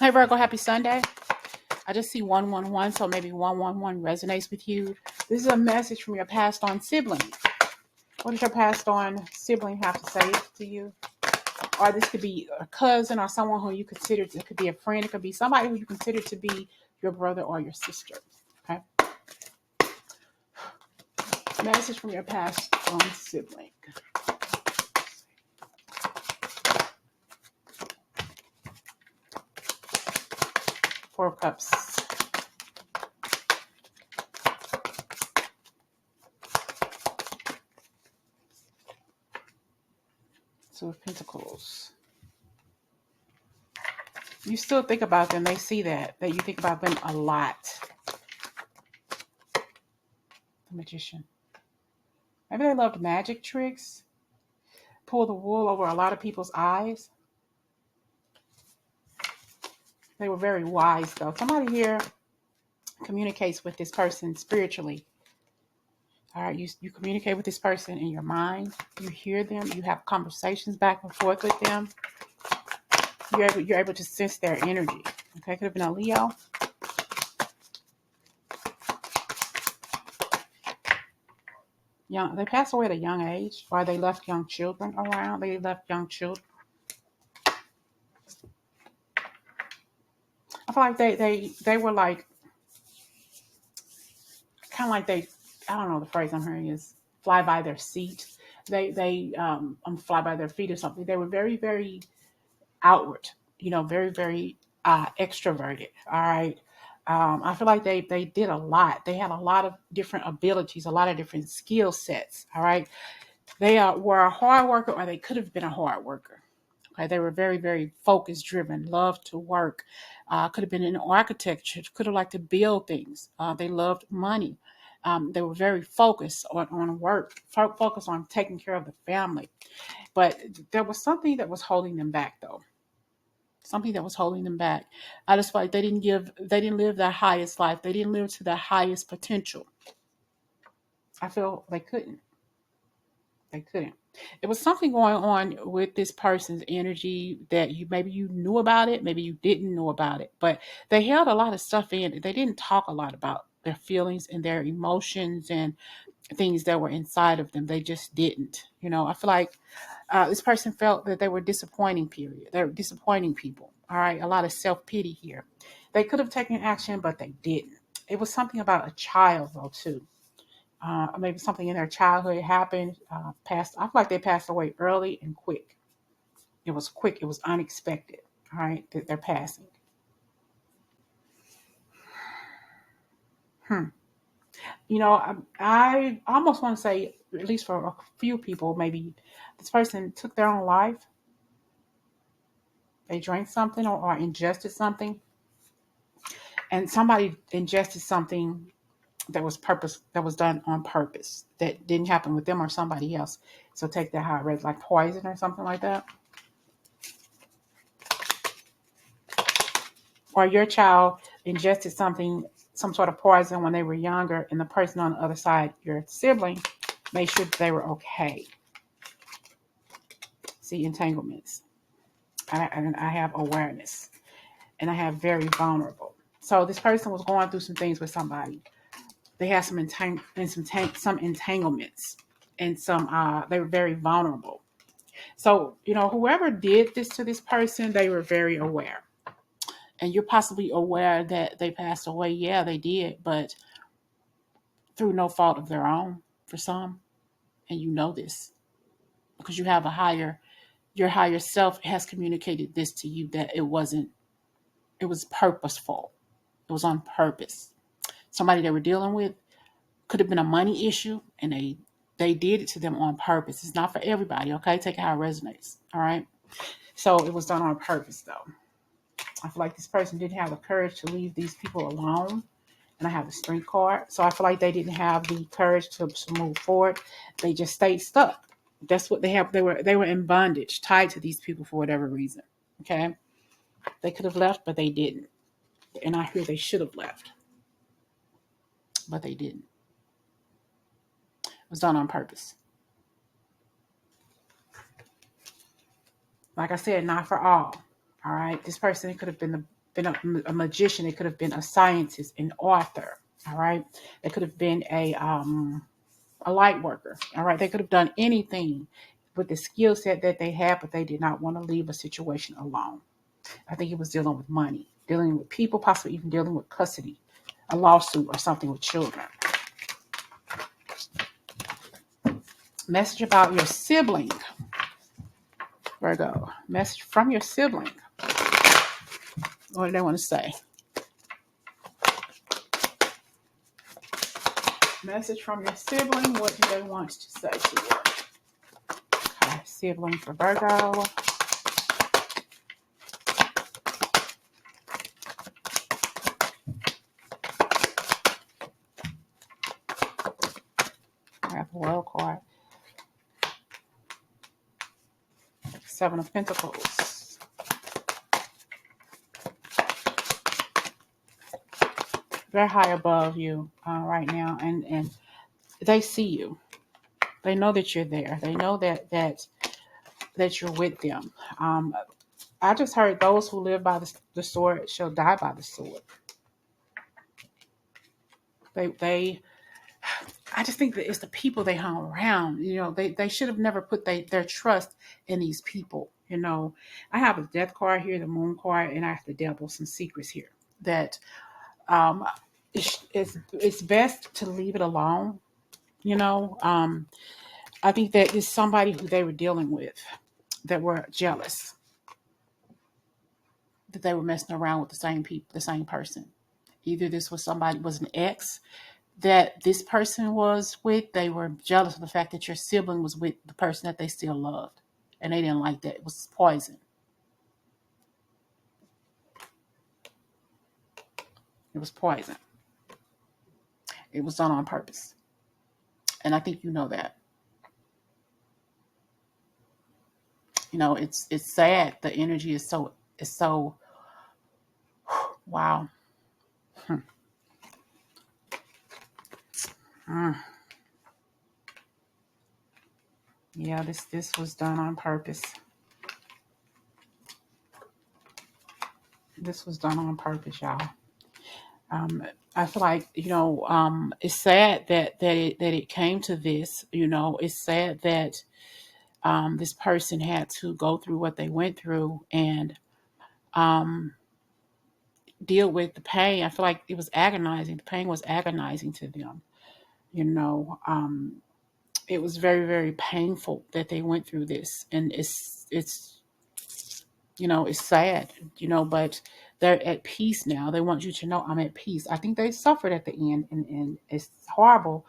Hey Virgo, happy Sunday. I just see 111, so maybe 111 resonates with you. This is a message from your passed on sibling. What does your passed on sibling have to say to you? Or this could be a cousin or someone who you consider, it could be a friend, it could be somebody who you consider to be your brother or your sister. Okay. Message from your passed on sibling. Four of Cups. Two of Pentacles. You still think about them. They see that you think about them a lot. The Magician. Maybe they loved magic tricks. Pull the wool over a lot of people's eyes. They were very wise, though. Somebody here communicates with this person spiritually. All right, you communicate with this person in your mind. You hear them. You have conversations back and forth with them. You're able to sense their energy. Okay, could have been a Leo. Young, they passed away at a young age, or they left young children around. They left young children. I feel like they were like, kind of like I don't know, the phrase I'm hearing is fly by their seat. They fly by their feet or something. They were very, very outward, very, very extroverted. All right. I feel like they did a lot. They had a lot of different abilities, a lot of different skill sets. All right. They were a hard worker, or they could have been a hard worker. Okay. They were very, very focus driven, loved to work. Could have been in architecture, could have liked to build things. They loved money. They were very focused on work, focused on taking care of the family. But there was something that was holding them back, though. Something that was holding them back. I just feel like they didn't live their highest life. They didn't live to their highest potential. I feel they couldn't. They couldn't. It was something going on with this person's energy that maybe you knew about it, maybe you didn't know about it, but they held a lot of stuff in. They didn't talk a lot about their feelings and their emotions and things that were inside of them. They just didn't. I feel like this person felt that they were disappointing. Period. They're disappointing people. All right, a lot of self-pity here. They could have taken action, but they didn't. It was something about a child, though, too. Maybe something in their childhood happened. I feel like they passed away early and quick. It was quick. It was unexpected. All right, that they're passing. Hmm. I almost want to say, at least for a few people, maybe this person took their own life. They drank something or ingested something, and somebody ingested something that was done on purpose, that didn't happen with them or somebody else. So take that how it read, like poison or something like that. Or your child ingested some sort of poison when they were younger, and the person on the other side, your sibling, made sure that they were okay. See, entanglements. And I have awareness, and I have very vulnerable. So this person was going through some things with somebody. They had some entanglements, and they were very vulnerable. So whoever did this to this person, they were very aware. And you're possibly aware that they passed away. Yeah, they did, but through no fault of their own for some. And you know this because your higher self has communicated this to you, that it was purposeful. It was on purpose. Somebody they were dealing with could have been a money issue, and they did it to them on purpose. It's not for everybody, okay? Take it how it resonates, all right? So it was done on purpose, though. I feel like this person didn't have the courage to leave these people alone. And I have the Strength card. So I feel like they didn't have the courage to move forward. They just stayed stuck. That's what they have. They were in bondage, tied to these people for whatever reason. Okay? They could have left, but they didn't. And I hear they should have left, but they didn't. It was done on purpose. Like I said, not for all. All right? This person could have been been a magician. They could have been a scientist, an author. All right. They could have been a light worker. All right. They could have done anything with the skill set that they had, but they did not want to leave a situation alone. I think he was dealing with money, dealing with people, possibly even dealing with custody, a lawsuit or something with children. Message about your sibling, Virgo. Message from your sibling. What do they want to say? Message from your sibling. What do they want to say to you? Okay, sibling for Virgo. I have the World card. Seven of Pentacles. They're high above you right now, and they see you. They know that you're there. They know that you're with them. I just heard those who live by the sword shall die by the sword. I just think that it's the people they hung around. They should have never put their trust in these people. I have a death card here, the moon card, and I have the devil, some secrets here. That it's best to leave it alone. I think that it's somebody who they were dealing with that were jealous, that they were messing around with the same people, the same person. Either this was an ex that this person was with. They were jealous of the fact that your sibling was with the person that they still loved. And they didn't like that. It was poison. It was poison. It was done on purpose. And I think you know that. It's sad. The energy is so wow. Yeah, this was done on purpose. This was done on purpose, y'all. I feel like, it's sad that it came to this. It's sad that this person had to go through what they went through and deal with the pain. I feel like it was agonizing. The pain was agonizing to them. It was very, very painful that they went through this, and it's sad, but they're at peace now. They want you to know I'm at peace. I think they suffered at the end, and it's horrible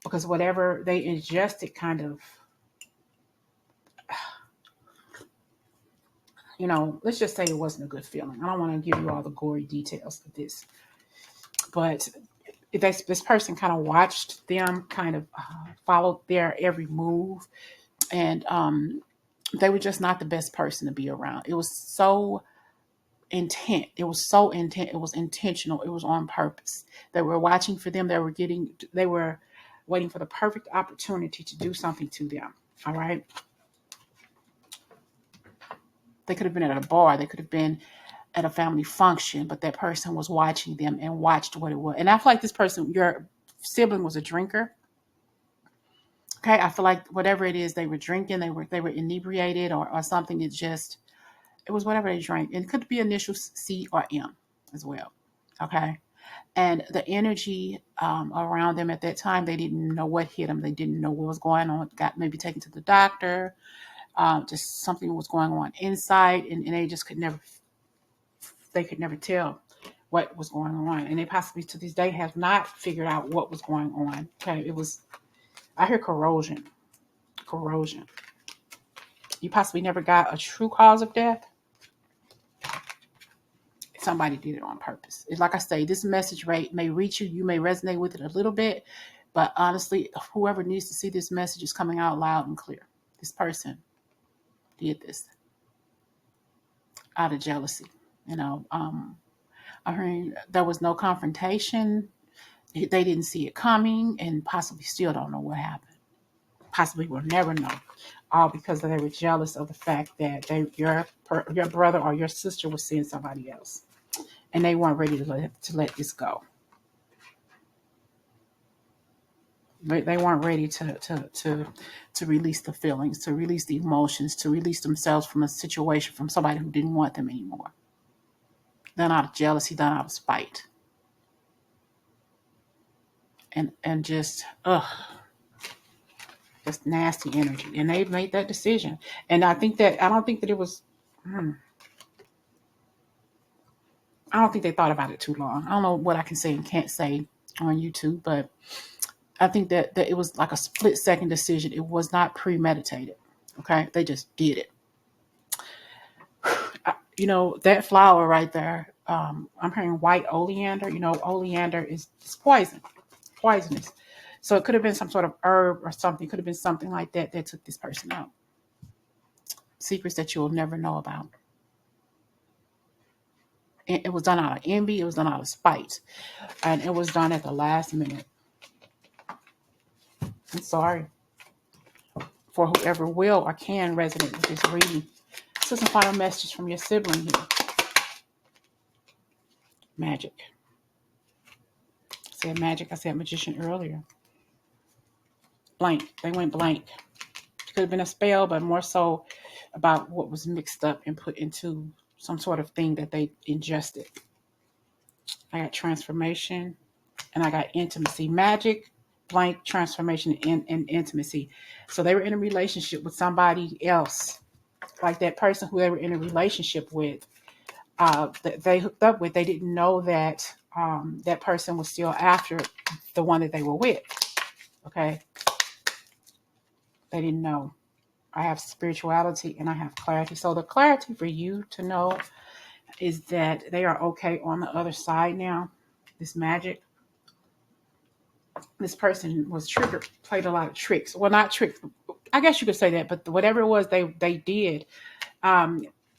because whatever they ingested kind of, let's just say it wasn't a good feeling. I don't want to give you all the gory details of this, but this person kind of watched them kind of followed their every move, and they were just not the best person to be around. It was so intent. It was so intent. It was intentional. It was on purpose. They were watching for them. They were waiting for the perfect opportunity to do something to them. All right. They could have been at a bar. They could have been at a family function, but that person was watching them and watched what it was. And I feel like this person, your sibling, was a drinker. Okay. I feel like whatever it is they were drinking, they were inebriated or something. It was whatever they drank. And it could be initials C or M as well. Okay. And the energy around them at that time, they didn't know what hit them. They didn't know what was going on. Got maybe taken to the doctor. Just something was going on inside, and they just could never tell what was going on. And they possibly to this day have not figured out what was going on. Okay. I hear corrosion. You possibly never got a true cause of death. Somebody did it on purpose. It's like I say, this message may reach you. You may resonate with it a little bit, but honestly, whoever needs to see this message is coming out loud and clear. This person did this out of jealousy. I heard there was no confrontation. They didn't see it coming, and possibly still don't know what happened. Possibly will never know, all because they were jealous of the fact that your brother or your sister was seeing somebody else. and they weren't ready to let this go. They weren't ready to release the feelings, to release the emotions, to release themselves from a situation, from somebody who didn't want them anymore. Done out of jealousy, done out of spite, and just nasty energy. And they made that decision. And I don't think that it was. I don't think they thought about it too long. I don't know what I can say and can't say on YouTube, but I think that it was like a split second decision. It was not premeditated. Okay. They just did it. That flower right there, I'm hearing white oleander. Oleander is poisonous. So it could have been some sort of herb or something. It could have been something like that took this person out. Secrets that you'll never know about. It was done out of envy. It was done out of spite. And it was done at the last minute. I'm sorry for whoever will or can resonate with this reading. So some final message from your sibling here. Magic. I said magic. I said magician earlier. Blank. They went blank. Could have been a spell, but more so about what was mixed up and put into some sort of thing that they ingested. I got transformation and I got intimacy. Magic, blank, transformation, and intimacy. So they were in a relationship with somebody else, like that person who they were in a relationship with, that they hooked up with. They didn't know that that person was still after the one that they were with. Okay. They didn't know. I have spirituality and I have clarity. So the clarity for you to know is that they are okay on the other side now. This magic. This person was triggered, played a lot of tricks. Well, not tricks. I guess you could say that, but whatever it was they did,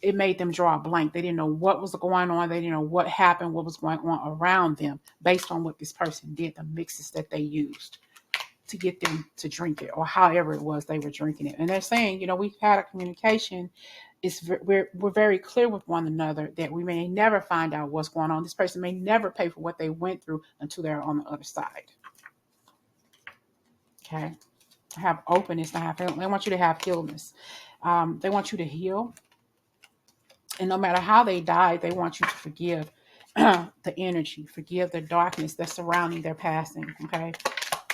it made them draw a blank. They didn't know what was going on. They didn't know what happened, what was going on around them based on what this person did, the mixes that they used to get them to drink it, or however it was they were drinking it. And they're saying, we've had a communication. We're very clear with one another that we may never find out what's going on. This person may never pay for what they went through until they're on the other side. Okay. Have openness. They want you to have healness. They want you to heal. And no matter how they died, they want you to forgive the energy, forgive the darkness that's surrounding their passing. Okay.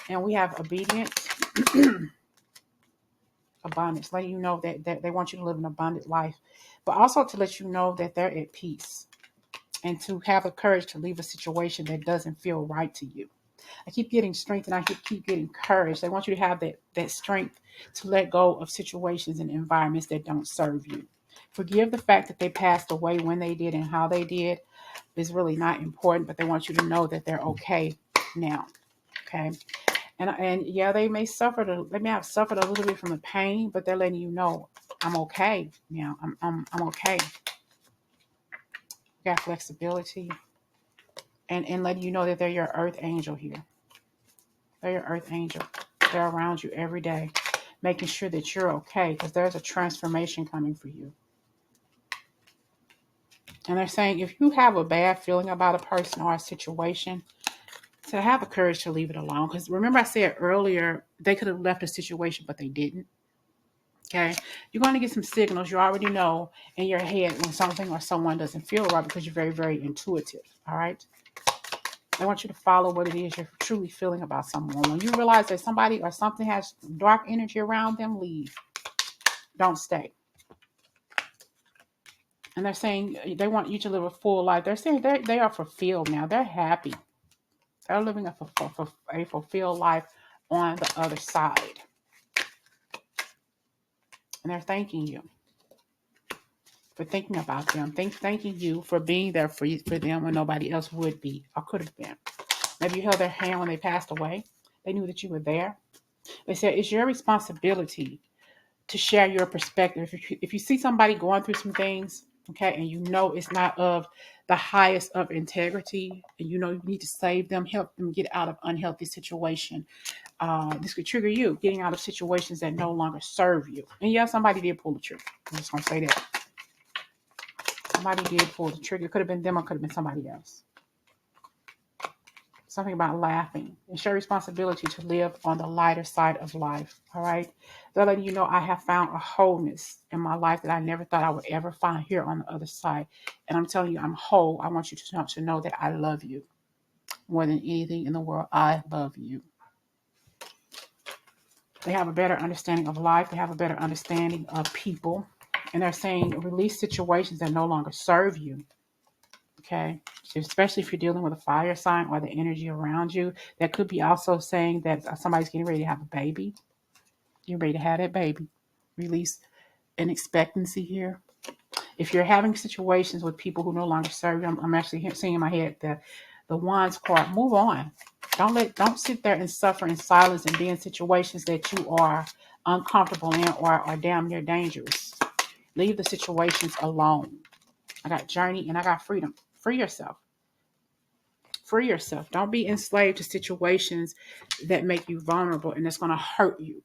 And we have obedience, abundance, letting you know that they want you to live an abundant life, but also to let you know that they're at peace and to have the courage to leave a situation that doesn't feel right to you. I keep getting strength and I keep getting courage. They want you to have that strength to let go of situations and environments that don't serve you. Forgive the fact that they passed away when they did and how they did is really not important, but they want you to know that they're okay now. Okay. And yeah, they may have suffered a little bit from the pain, but they're letting you know, I'm okay now. I'm okay. You got flexibility and letting you know that they're your earth angel here. They're your earth angel. They're around you every day, making sure that you're okay because there's a transformation coming for you. And they're saying if you have a bad feeling about a person or a situation, to have the courage to leave it alone. Because remember I said earlier, they could have left a situation, but they didn't. Okay. You're going to get some signals. You already know in your head when something or someone doesn't feel right because you're very, very intuitive. All right. I want you to follow what it is you're truly feeling about someone. When you realize that somebody or something has dark energy around them, leave. Don't stay. And they're saying they want you to live a full life. They're saying they are fulfilled now. They're happy. They're living a fulfilled life on the other side. And they're thanking you for thinking about them. Thanking you for being there for them when nobody else would be or could have been. Maybe you held their hand when they passed away. They knew that you were there. They said it's your responsibility to share your perspective. If you see somebody going through some things, okay, and you know it's not of the highest of integrity, and you know you need to save them, help them get out of unhealthy situation. This could trigger you getting out of situations that no longer serve you. And yeah, somebody did pull the trigger. I'm just going to say that. Somebody did pull the trigger. It could have been them or could have been somebody else. Something about laughing. It's your responsibility to live on the lighter side of life. All right. They're letting you know I have found a wholeness in my life that I never thought I would ever find here on the other side. And I'm telling you, I'm whole. I want you to know that I love you more than anything in the world. I love you. They have a better understanding of life. They have a better understanding of people. And they're saying release situations that no longer serve you. Okay. So especially if you're dealing with a fire sign or the energy around you, that could be also saying that somebody's getting ready to have a baby. You're ready to have that baby. Release an expectancy here. If you're having situations with people who no longer serve you, I'm actually seeing in my head the Wands card. Move on. Don't sit there and suffer in silence and be in situations that you are uncomfortable in or are damn near dangerous. Leave the situations alone. I got journey and I got freedom. Free yourself. Free yourself. Don't be enslaved to situations that make you vulnerable and that's going to hurt you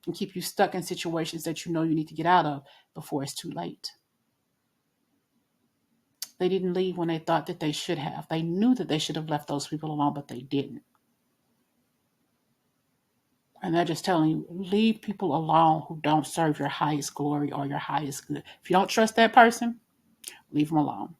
and keep you stuck in situations that you know you need to get out of before it's too late. They didn't leave when they thought that they should have. They knew that they should have left those people alone, but they didn't. And they're just telling you, leave people alone who don't serve your highest glory or your highest good. If you don't trust that person, leave them alone.